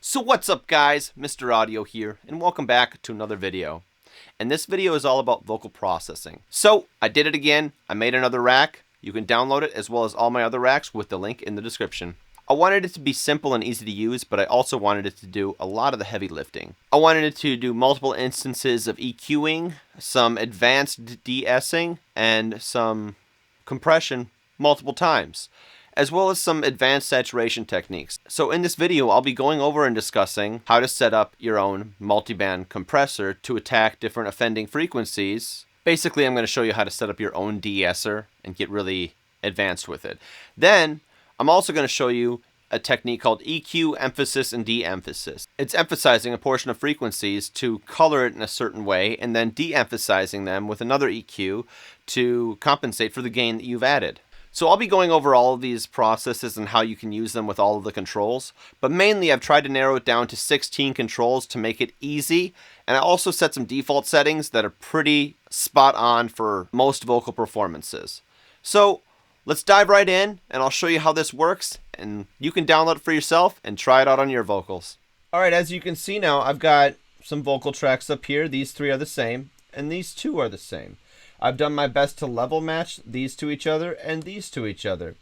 So what's up guys, Mr. Audio here, and welcome back to another video. And this video is all about vocal processing. So I did it again, I made another rack. You can download it as well as all my other racks with the link in the description. I wanted it to be simple and easy to use, but I also wanted it to do a lot of the heavy lifting. I wanted it to do multiple instances of EQing, some advanced de-essing, and some compression multiple times, as well as some advanced saturation techniques. So in this video, I'll be going over and discussing how to set up your own multiband compressor to attack different offending frequencies. Basically, I'm going to show you how to set up your own de-esser and get really advanced with it. Then, I'm also going to show you a technique called EQ, emphasis, and de-emphasis. It's emphasizing a portion of frequencies to color it in a certain way, and then de-emphasizing them with another EQ to compensate for the gain that you've added. So I'll be going over all of these processes and how you can use them with all of the controls, but mainly I've tried to narrow it down to 16 controls to make it easy, and I also set some default settings that are pretty spot on for most vocal performances. So let's dive right in, and I'll show you how this works, and you can download it for yourself and try it out on your vocals. Alright, as you can see now, I've got some vocal tracks up here. These three are the same, and these two are the same. I've done my best to level match these to each other and these to each other.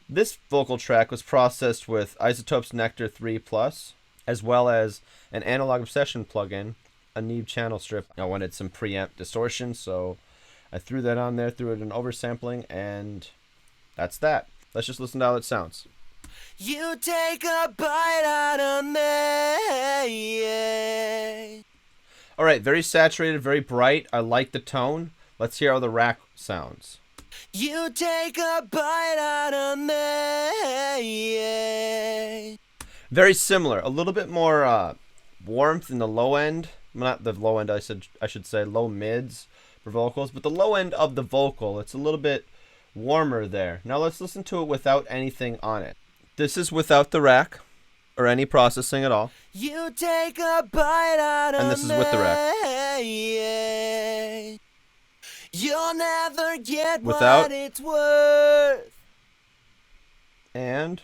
This vocal track was processed with iZotope's Nectar 3+, as well as an Analog Obsession plugin, a Neve channel strip. I wanted some preamp distortion, so I threw that on there, threw it in oversampling, and that's that. Let's just listen to how it sounds. You take a bite out of me. Alright, very saturated, very bright. I like the tone. Let's hear how the rack sounds. You take a bite out of me. Very similar. A little bit more warmth in the low end. Not the low end, I should say low mids for vocals, but the low end of the vocal, it's a little bit warmer there. Now let's listen to it without anything on it. This is without the rack or any processing at all. You take a bite out of me. And this is with the rack. You'll never get without what it's worth. And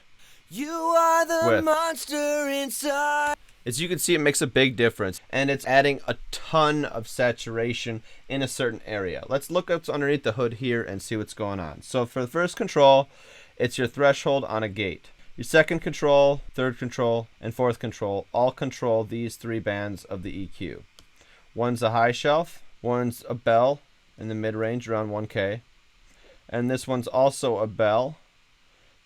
you are the monster inside. As you can see, it makes a big difference, and it's adding a ton of saturation in a certain area. Let's look up underneath the hood here and see what's going on. So for the first control, it's your threshold on a gate. Your second control, third control, and fourth control all control these three bands of the EQ. One's a high shelf, one's a bell in the mid-range around 1K, and this one's also a bell,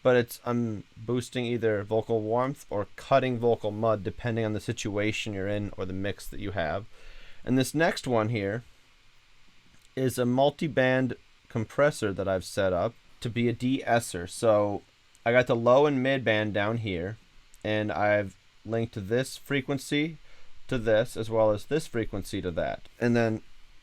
but I'm boosting either vocal warmth or cutting vocal mud depending on the situation you're in or the mix that you have. And this next one here is a multi-band compressor that I've set up to be a de-esser. So I got the low and mid band down here, and I've linked this frequency to this as well as this frequency to that, and then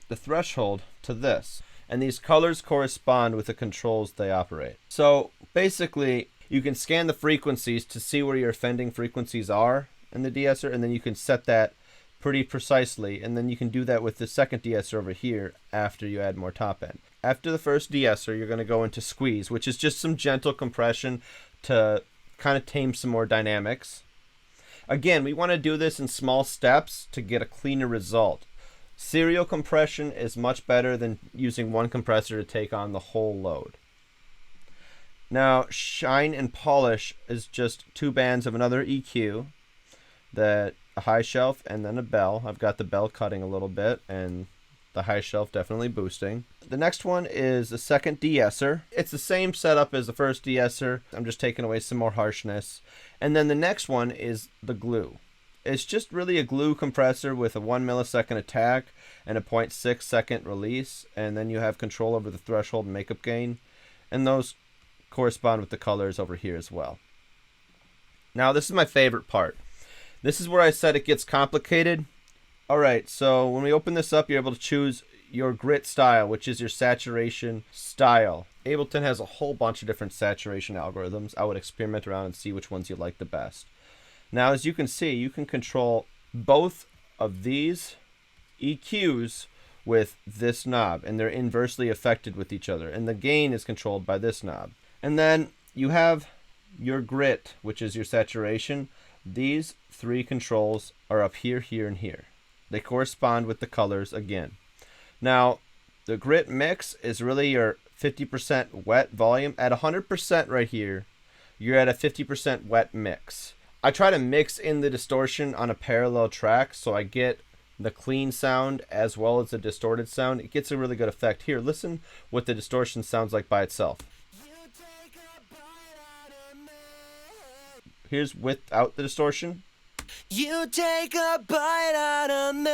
the threshold to this. And these colors correspond with the controls they operate. So basically, you can scan the frequencies to see where your offending frequencies are in the de-esser, and then you can set that pretty precisely, and then you can do that with the second de-esser over here after you add more top end. After the first de-esser, you're going to go into squeeze, which is just some gentle compression to kind of tame some more dynamics. Again, we want to do this in small steps to get a cleaner result. Serial compression is much better than using one compressor to take on the whole load. Now, shine and polish is just two bands of another EQ, that a high shelf and then a bell. I've got the bell cutting a little bit and the high shelf definitely boosting. The next one is the second de-esser. It's the same setup as the first de-esser. I'm just taking away some more harshness. And then the next one is the glue. It's just really a glue compressor with a 1 millisecond attack and a 0.6 second release, and then you have control over the threshold and makeup gain, and those correspond with the colors over here as well. Now this is my favorite part. This is where I said it gets complicated. Alright, so when we open this up, you're able to choose your grit style, which is your saturation style. Ableton has a whole bunch of different saturation algorithms. I would experiment around and see which ones you like the best. Now, as you can see, you can control both of these EQs with this knob, and they're inversely affected with each other, and the gain is controlled by this knob. And then you have your grit, which is your saturation. these 3 controls are up here, here, and here. They correspond with the colors again. Now, the grit mix is really your 50% wet volume. At 100% right here, you're at a 50% wet mix. I try to mix in the distortion on a parallel track so I get the clean sound as well as the distorted sound. It gets a really good effect. Here, listen what the distortion sounds like by itself. Here's without the distortion. You take a bite out of me.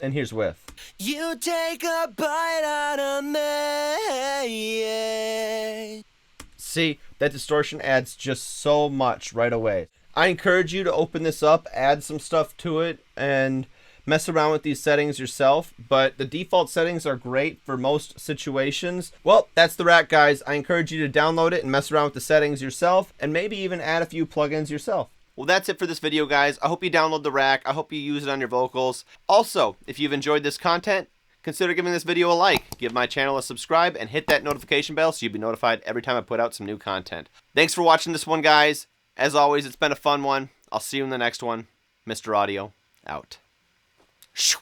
And here's with. You take a bite out of me. See, that distortion adds just so much right away. I encourage you to open this up, add some stuff to it, and mess around with these settings yourself, but the default settings are great for most situations. Well, that's the Rack, guys. I encourage you to download it and mess around with the settings yourself, and maybe even add a few plugins yourself. Well, that's it for this video, guys. I hope you download the Rack. I hope you use it on your vocals. Also, if you've enjoyed this content, consider giving this video a like, give my channel a subscribe, and hit that notification bell so you'll be notified every time I put out some new content. Thanks for watching this one, guys. As always, it's been a fun one. I'll see you in the next one. Mr. Audio, out. Shoo.